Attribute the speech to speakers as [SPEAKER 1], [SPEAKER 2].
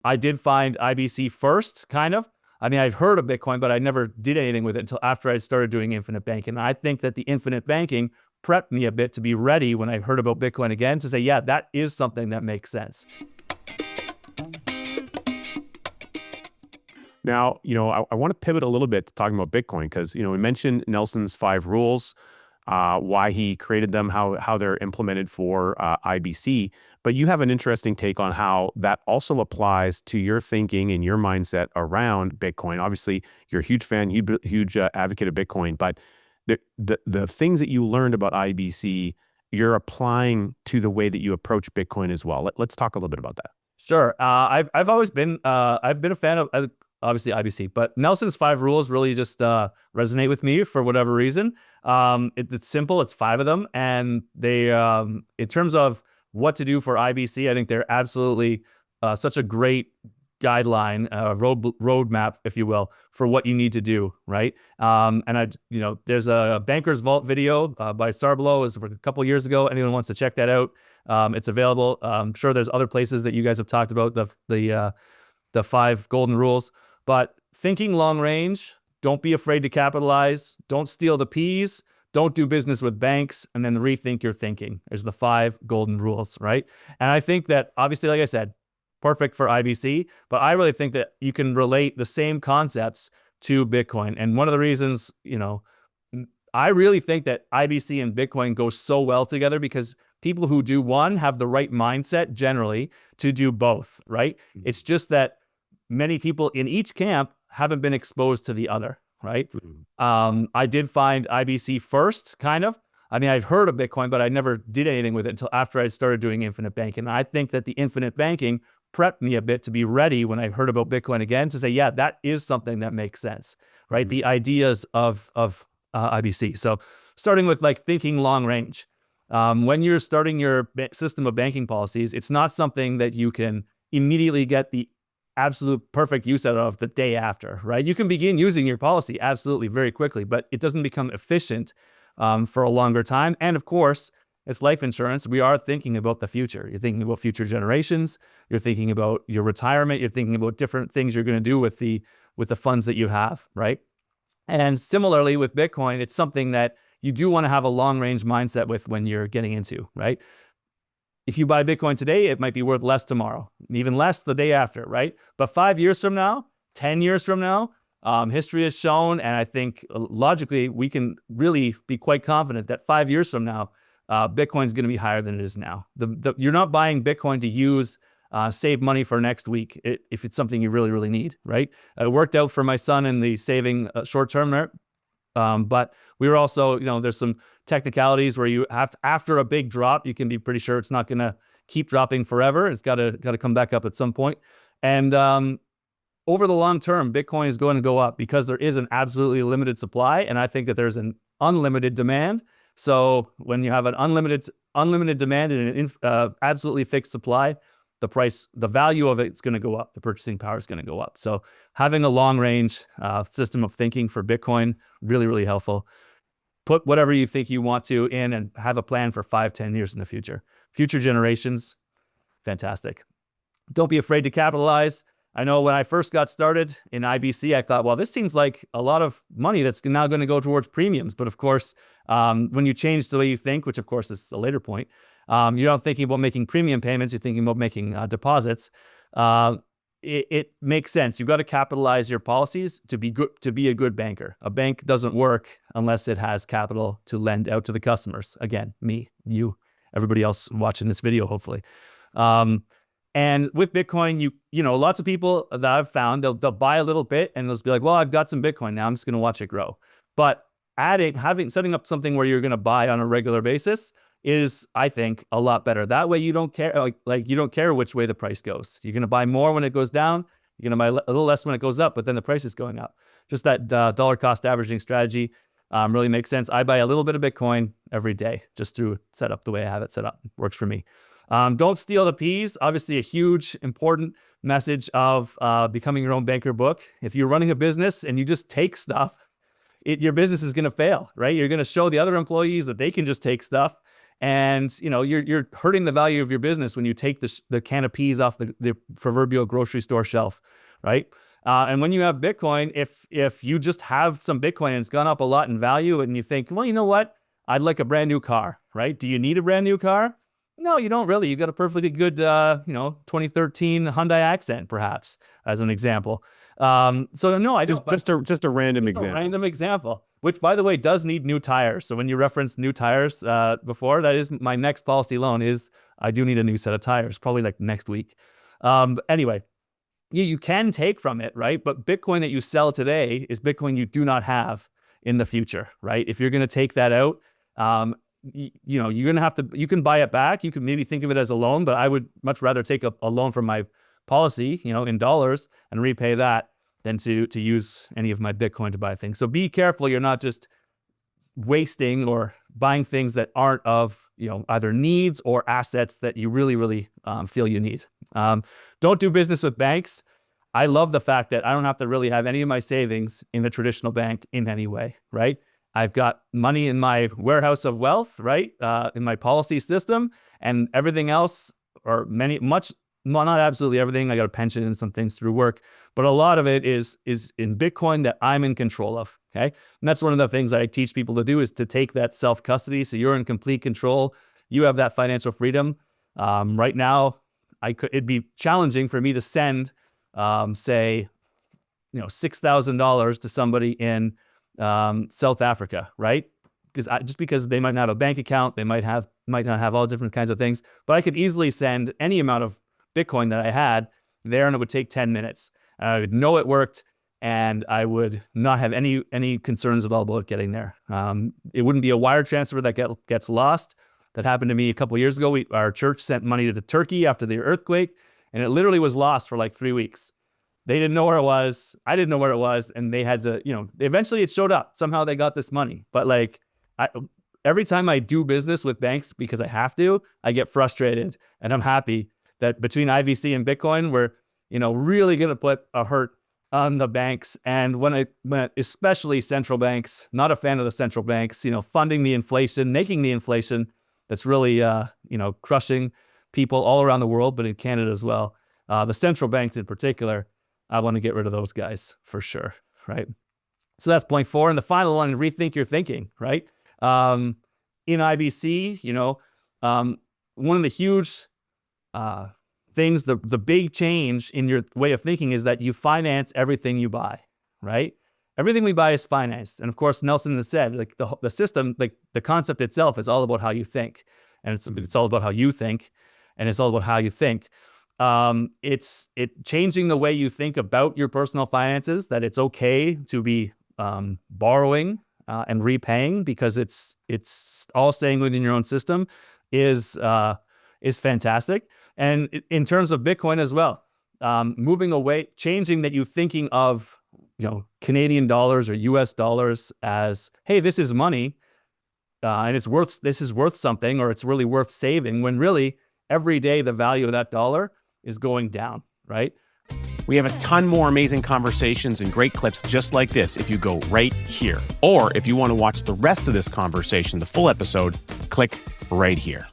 [SPEAKER 1] I did find IBC first, kind of. I mean, I've heard of Bitcoin, but I never did anything with it until after I started doing infinite banking. And I think that the infinite banking prepped me a bit to be ready when I heard about Bitcoin again to say, yeah, that is something that makes sense.
[SPEAKER 2] Now, I want to pivot a little bit to talking about Bitcoin because, we mentioned Nelson's 5 rules, why he created them, how they're implemented for IBC. But you have an interesting take on how that also applies to your thinking and your mindset around Bitcoin. Obviously, you're a huge fan, huge advocate of Bitcoin, but the things that you learned about IBC, you're applying to the way that you approach Bitcoin as well. Let's talk a little bit about that.
[SPEAKER 1] Sure. I've always been I've been a fan of obviously IBC, but Nelson's 5 rules really just resonate with me for whatever reason. It's simple. It's 5 of them, and they in terms of what to do for IBC, I think they're absolutely such a great guideline, roadmap, if you will, for what you need to do, right? And there's a Banker's Vault video by Sarblow, it was a couple years ago. Anyone wants to check that out, it's available. I'm sure there's other places that you guys have talked about the 5 golden rules, but thinking long range, don't be afraid to capitalize, don't steal the peas, don't do business with banks, and then rethink your thinking. There's the 5 golden rules, right? And I think that obviously, like I said, perfect for IBC, but I really think that you can relate the same concepts to Bitcoin. And one of the reasons, I really think that IBC and Bitcoin go so well together because people who do one have the right mindset generally to do both, right? Mm-hmm. It's just that many people in each camp haven't been exposed to the other, right? Mm-hmm. I did find IBC first, kind of. I mean, I've heard of Bitcoin, but I never did anything with it until after I started doing infinite banking. And I think that the infinite banking prepped me a bit to be ready when I heard about Bitcoin again to say, yeah, that is something that makes sense, right? Mm-hmm. The ideas of IBC. So starting with like thinking long range. When you're starting your system of banking policies, it's not something that you can immediately get the absolute perfect use out of the day after, right? You can begin using your policy absolutely very quickly, but it doesn't become efficient for a longer time. And of course, it's life insurance. We are thinking about the future. You're thinking about future generations. You're thinking about your retirement. You're thinking about different things you're going to do with the funds that you have, right? And similarly with Bitcoin, it's something that you do want to have a long-range mindset with when you're getting into, right? If you buy Bitcoin today, it might be worth less tomorrow, even less the day after, right? But 5 years from now, 10 years from now, history has shown, and I think logically we can really be quite confident that 5 years from now, Bitcoin is going to be higher than it is now. You're not buying Bitcoin to save money for next week if it's something you really, really need, right? It worked out for my son in the saving short term there. But we were also, there's some technicalities where you have, after a big drop, you can be pretty sure it's not going to keep dropping forever. It's got to come back up at some point. And over the long term, Bitcoin is going to go up because there is an absolutely limited supply. And I think that there's an unlimited demand. So when you have an unlimited demand and an absolutely fixed supply, the value of it's going to go up. The purchasing power is going to go up. So having a long range system of thinking for Bitcoin, really, really helpful. Put whatever you think you want to in and have a plan for 5-10 years in the future. Future generations, fantastic. Don't be afraid to capitalize. I know when I first got started in IBC, I thought, well, this seems like a lot of money that's now going to go towards premiums. But of course, when you change the way you think, which of course is a later point, you're not thinking about making premium payments, you're thinking about making deposits. It makes sense. You've got to capitalize your policies to be a good banker. A bank doesn't work unless it has capital to lend out to the customers. Again, me, you, everybody else watching this video, hopefully. And with Bitcoin, lots of people that I've found, they'll buy a little bit and they'll be like, well, I've got some Bitcoin now, I'm just going to watch it grow. But setting up something where you're going to buy on a regular basis is, I think, a lot better. That way you don't care, you don't care which way the price goes. You're going to buy more when it goes down. You're going to buy a little less when it goes up, but then the price is going up. Just that dollar cost averaging strategy really makes sense. I buy a little bit of Bitcoin every day just to set up the way I have it set up. Works for me. Don't steal the peas. Obviously, a huge, important message of becoming your own banker book. If you're running a business and you just take stuff, your business is going to fail, right? You're going to show the other employees that they can just take stuff, And you're hurting the value of your business when you take the can of peas off the proverbial grocery store shelf, right? And when you have Bitcoin, if you just have some Bitcoin and it's gone up a lot in value, and you think, well, you know what? I'd like a brand new car, right? Do you need a brand new car? No, you don't really. You got a perfectly good, 2013 Hyundai Accent, perhaps, as an example. So no, I don't.
[SPEAKER 2] Just a random example.
[SPEAKER 1] A random example, which, by the way, does need new tires. So when you referenced new tires before, that is my next policy loan. Is I do need a new set of tires, probably like next week. Anyway, you can take from it, right? But Bitcoin that you sell today is Bitcoin you do not have in the future, right? If you're going to take that out, you're going to have to, you can buy it back. You can maybe think of it as a loan, but I would much rather take a loan from my policy, in dollars, and repay that than to use any of my Bitcoin to buy things. So be careful. You're not just wasting or buying things that aren't of, either needs or assets that you really, really feel you need. Don't do business with banks. I love the fact that I don't have to really have any of my savings in the traditional bank in any way, right? I've got money in my warehouse of wealth, right? In my policy system, and everything else, or not absolutely everything. I got a pension and some things through work, but a lot of it is in Bitcoin that I'm in control of. Okay, and that's one of the things I teach people to do, is to take that self-custody, so you're in complete control. You have that financial freedom. Right now, it'd be challenging for me to send, say, $6,000 to somebody in South Africa, right? Because they might not have a bank account, they might not have all different kinds of things, but I could easily send any amount of Bitcoin that I had there, and it would take 10 minutes. I would know it worked, and I would not have any concerns at all about getting there. It wouldn't be a wire transfer that gets lost. That happened to me a couple of years ago. Our church sent money to Turkey after the earthquake, and it literally was lost for like 3 weeks. They didn't know where it was. I didn't know where it was, and they had to, eventually it showed up. Somehow they got this money. But every time I do business with banks, because I have to, I get frustrated, and I'm happy that between IBC and Bitcoin, we're, really going to put a hurt on the banks. And when especially central banks, not a fan of the central banks, funding the inflation, making the inflation that's really, crushing people all around the world, but in Canada as well. The central banks in particular, I want to get rid of those guys for sure, right? So that's point 4. And the final one, rethink your thinking, right? In IBC, one of the huge things, the big change in your way of thinking is that you finance everything you buy, right? Everything we buy is financed. And of course, Nelson has said, the system, the concept itself is all about how you think. And it's all about how you think, and it's all about how you think. It's changing the way you think about your personal finances, that it's okay to be borrowing and repaying, because it's all staying within your own system is fantastic. And in terms of Bitcoin as well, moving away, changing that you thinking of Canadian dollars or US dollars as, hey, this is money, and this is worth something, or it's really worth saving, when really every day the value of that dollar is going down, right?
[SPEAKER 2] We have a ton more amazing conversations and great clips just like this if you go right here. Or if you want to watch the rest of this conversation, the full episode, click right here.